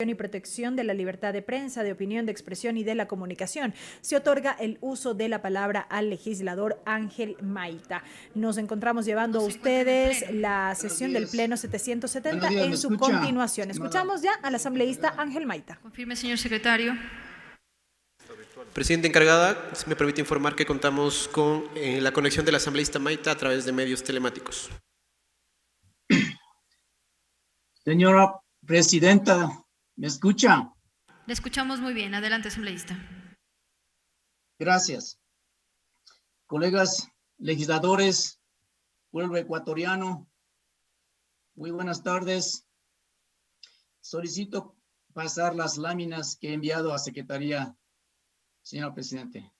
y protección de la libertad de prensa, de opinión, de expresión y de la comunicación. Se otorga el uso de la palabra al legislador Ángel Maita. Nos encontramos llevando a ustedes la sesión del Pleno 770 ¿me en su escucha, continuación. estimada? Escuchamos ya al asambleísta Ángel Maita. Confirme, señor secretario. Presidenta encargada, si me permite informar que contamos con la conexión del asambleísta Maita a través de medios telemáticos. Señora Presidenta, ¿me escucha? Le escuchamos muy bien. Adelante, asambleísta. Gracias. Colegas legisladores, pueblo ecuatoriano, muy buenas tardes. Solicito pasar las láminas que he enviado a Secretaría, señor presidente.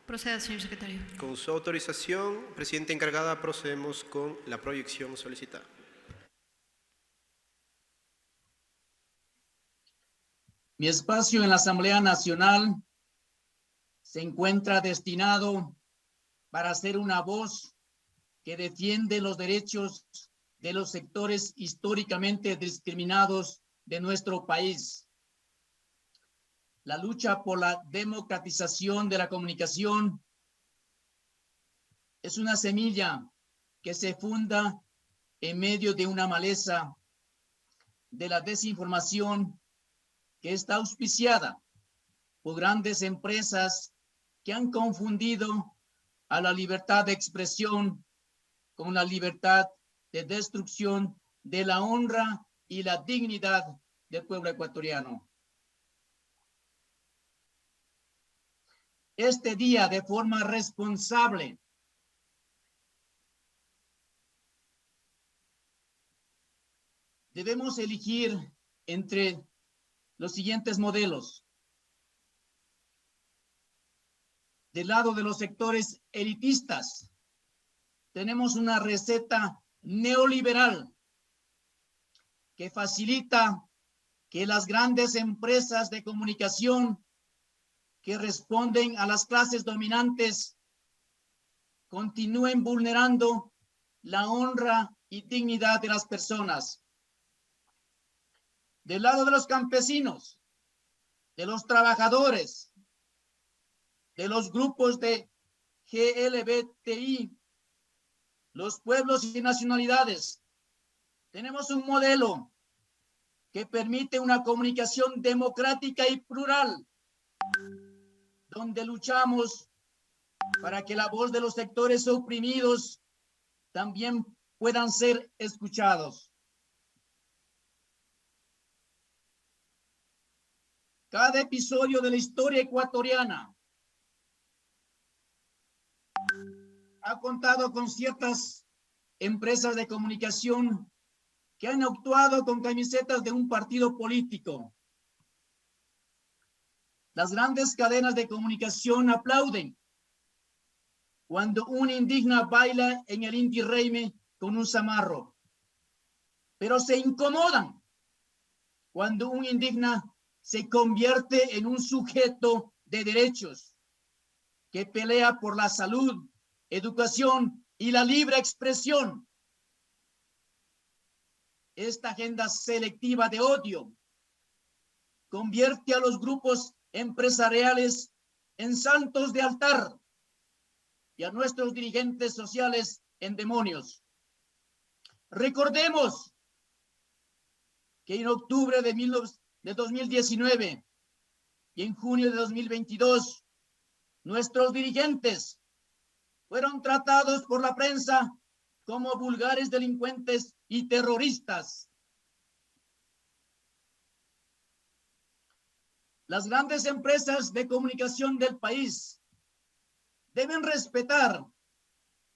Proceda, señor secretario. Con su autorización, presidenta encargada, procedemos con la proyección solicitada. Mi espacio en la Asamblea Nacional se encuentra destinado para ser una voz que defiende los derechos de los sectores históricamente discriminados de nuestro país. La lucha por la democratización de la comunicación es una semilla que se funda en medio de una maleza de la desinformación que está auspiciada por grandes empresas que han confundido a la libertad de expresión con la libertad de destrucción de la honra y la dignidad del pueblo ecuatoriano. Este día, de forma responsable, debemos elegir entre los siguientes modelos. Del lado de los sectores elitistas, tenemos una receta neoliberal que facilita que las grandes empresas de comunicación que responden a las clases dominantes continúen vulnerando la honra y dignidad de las personas. Del lado de los campesinos, de los trabajadores, de los grupos de GLBTI, los pueblos y nacionalidades, tenemos un modelo que permite una comunicación democrática y plural, donde luchamos para que la voz de los sectores oprimidos también puedan ser escuchados. Cada episodio de la historia ecuatoriana ha contado con ciertas empresas de comunicación que han actuado con camisetas de un partido político. Las grandes cadenas de comunicación aplauden cuando un indígena baila en el Inti Raymi con un zamarro, pero se incomodan cuando un indígena se convierte en un sujeto de derechos que pelea por la salud, educación y la libre expresión. Esta agenda selectiva de odio convierte a los grupos empresariales en santos de altar y a nuestros dirigentes sociales en demonios. Recordemos que en octubre de 2019 y en junio de 2022, nuestros dirigentes fueron tratados por la prensa como vulgares delincuentes y terroristas. Las grandes empresas de comunicación del país deben respetar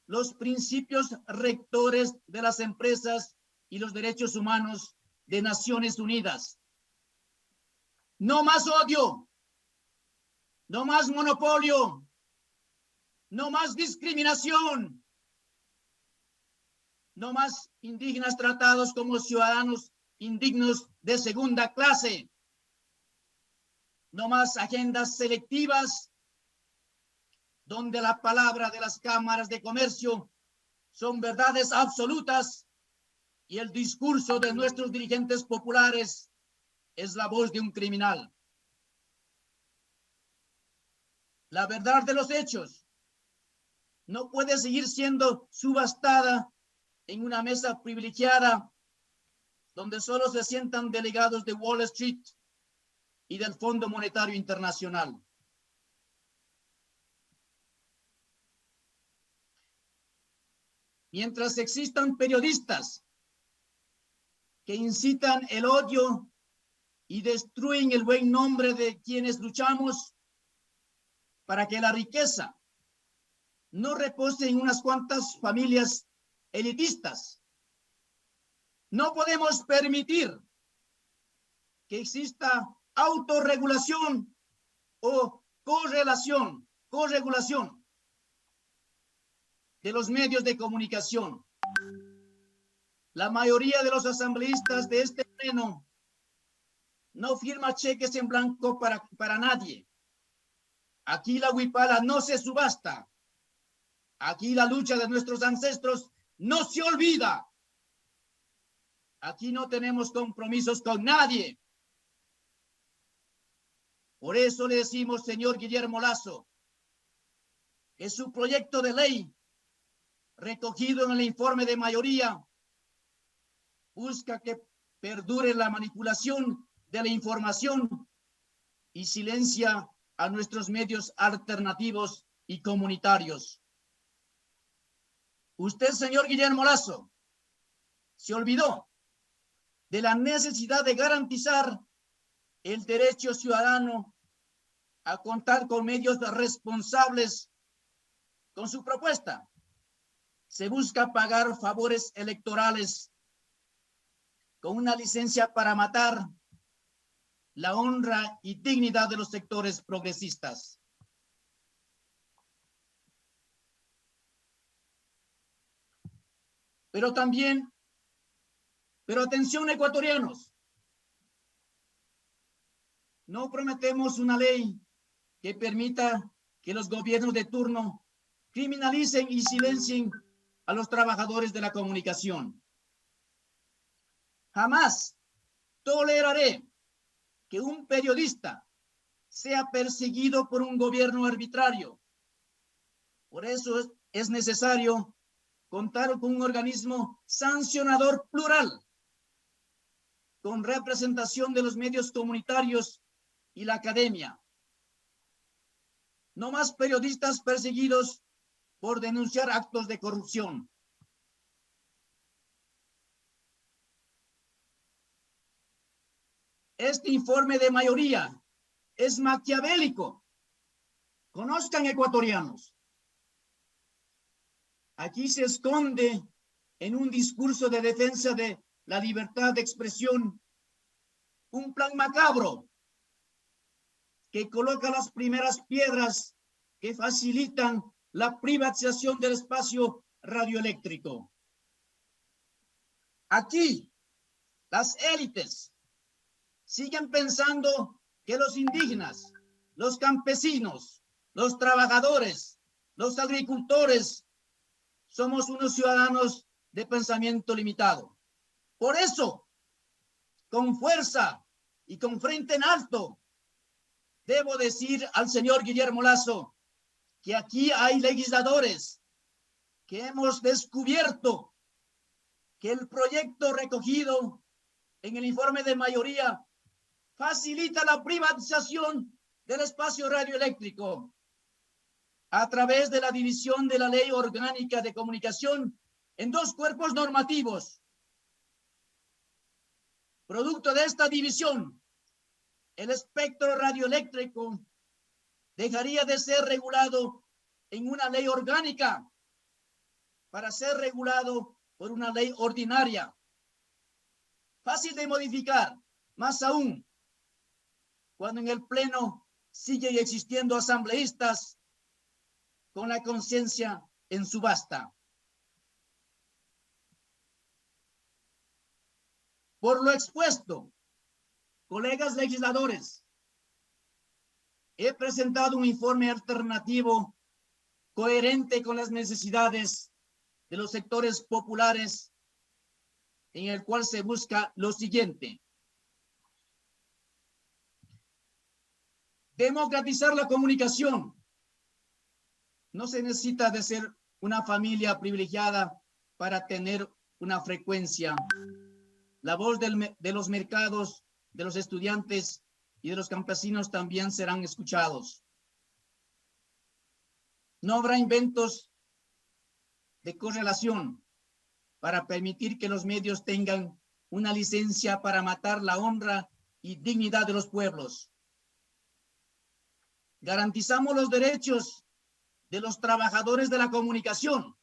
los principios rectores de las empresas y los derechos humanos de Naciones Unidas. No más odio, no más monopolio, no más discriminación, no más indígenas tratados como ciudadanos indignos de segunda clase, no más agendas selectivas donde la palabra de las cámaras de comercio son verdades absolutas y el discurso de nuestros dirigentes populares es la voz de un criminal. La verdad de los hechos no puede seguir siendo subastada en una mesa privilegiada donde solo se sientan delegados de Wall Street y del Fondo Monetario Internacional. Mientras existan periodistas que incitan el odio y destruyen el buen nombre de quienes luchamos para que la riqueza no repose en unas cuantas familias elitistas, no podemos permitir que exista autorregulación o corregulación de los medios de comunicación. La mayoría de los asambleístas de este pleno no firma cheques en blanco para nadie. Aquí la huipala no se subasta. Aquí la lucha de nuestros ancestros no se olvida. Aquí no tenemos compromisos con nadie. Por eso le decimos, señor Guillermo Lasso, que su proyecto de ley, recogido en el informe de mayoría, busca que perdure la manipulación de la información y silencia a nuestros medios alternativos y comunitarios. Usted, señor Guillermo Lasso, se olvidó de la necesidad de garantizar el derecho ciudadano a contar con medios responsables. Con su propuesta se busca pagar favores electorales con una licencia para matar la honra y dignidad de los sectores progresistas. Pero atención, ecuatorianos, no prometemos una ley que permita que los gobiernos de turno criminalicen y silencien a los trabajadores de la comunicación. Jamás toleraré que un periodista sea perseguido por un gobierno arbitrario. Por eso es necesario contar con un organismo sancionador plural, con representación de los medios comunitarios y la academia. No más periodistas perseguidos por denunciar actos de corrupción. Este informe de mayoría es maquiavélico. Conozcan, ecuatorianos. Aquí se esconde en un discurso de defensa de la libertad de expresión un plan macabro que coloca las primeras piedras que facilitan la privatización del espacio radioeléctrico. Aquí, las élites siguen pensando que los indígenas, los campesinos, los trabajadores, los agricultores, somos unos ciudadanos de pensamiento limitado. Por eso, con fuerza y con frente en alto, debo decir al señor Guillermo Lasso que aquí hay legisladores que hemos descubierto que el proyecto recogido en el informe de mayoría facilita la privatización del espacio radioeléctrico a través de la división de la Ley Orgánica de Comunicación en dos cuerpos normativos. Producto de esta división, el espectro radioeléctrico dejaría de ser regulado en una ley orgánica para ser regulado por una ley ordinaria. Fácil de modificar, más aún, cuando en el Pleno siguen existiendo asambleístas con la conciencia en subasta. Por lo expuesto, colegas legisladores, he presentado un informe alternativo coherente con las necesidades de los sectores populares, en el cual se busca lo siguiente: democratizar la comunicación. No se necesita de ser una familia privilegiada para tener una frecuencia. La voz de los mercados, de los estudiantes y de los campesinos también serán escuchados. No habrá inventos de correlación para permitir que los medios tengan una licencia para matar la honra y dignidad de los pueblos. Garantizamos los derechos de los trabajadores de la comunicación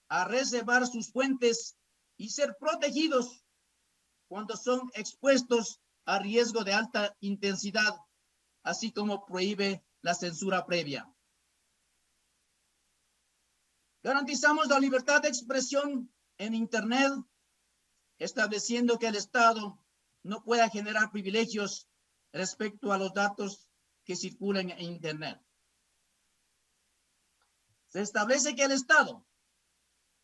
a reservar sus fuentes y ser protegidos cuando son expuestos a riesgo de alta intensidad, así como prohíbe la censura previa. Garantizamos la libertad de expresión en Internet, estableciendo que el Estado no pueda generar privilegios respecto a los datos que circulan en Internet. Se establece que el Estado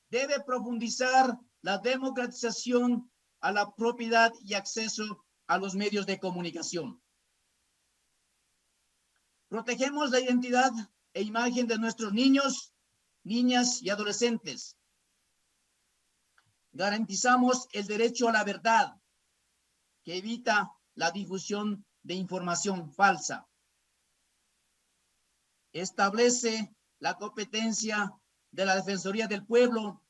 debe profundizar la democratización a la propiedad y acceso a los medios de comunicación. Protegemos la identidad e imagen de nuestros niños, niñas y adolescentes. Garantizamos el derecho a la verdad, que evita la difusión de información falsa. Establece la competencia de la Defensoría del Pueblo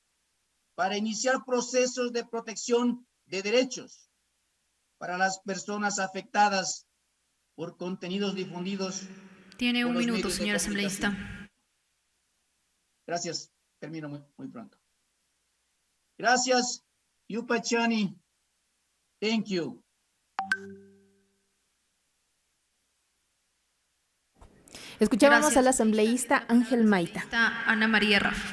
para iniciar procesos de protección de derechos para las personas afectadas por contenidos difundidos. Tiene un por los minuto, medios de señor asambleísta. comunicación. Gracias. Termino muy pronto. Gracias, Yupachani. Thank you. Escuchábamos Gracias. al asambleísta Ángel Maita. Está Ana María Raff.